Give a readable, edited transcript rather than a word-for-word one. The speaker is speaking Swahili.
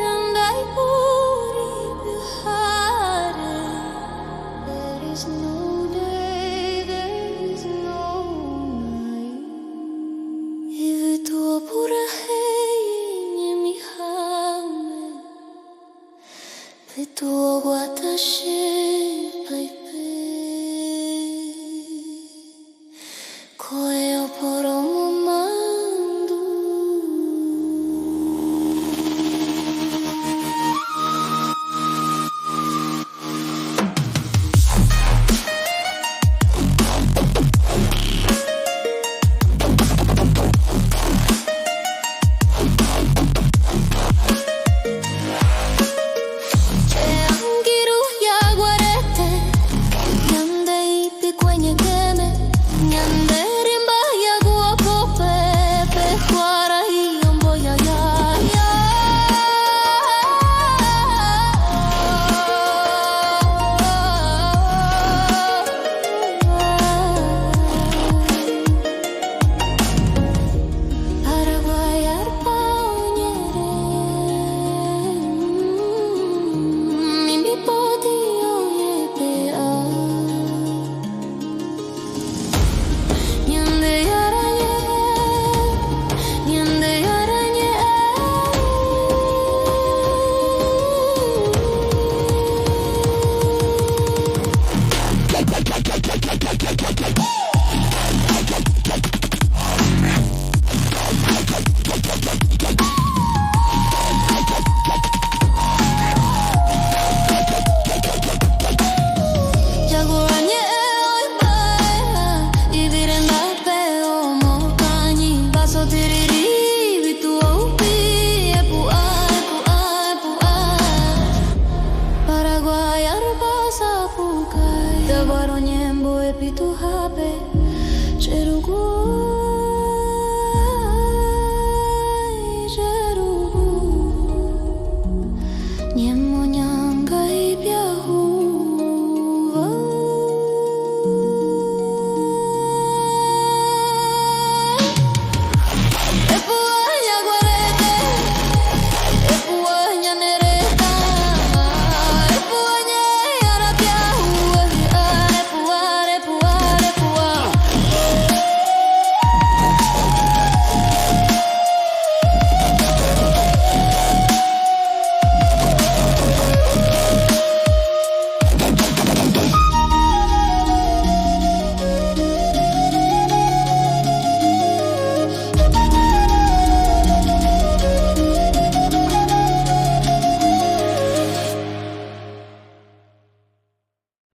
andai puri bihare. There is no day, there is no night. Ivi tuo pura hei mi hame. Pe tuo guatashi pai pe. Koe o poromo mandu. Che angiru ya guarete. Nyande ipi kwenye keme. Nyande rimba ya guapope. Pe kwara hiyo ya ya ya. Paraguay arpañere. Mi podio yepea. Nyande yaranye. Nyande yaranye. Jaguaranye oi baila. Ivirenda peo mokani. Baso tiriri. Vitu oupi. Epu ai. Paraguay arbasa pukai. Tabaronye mbo epitu habe. Cherugu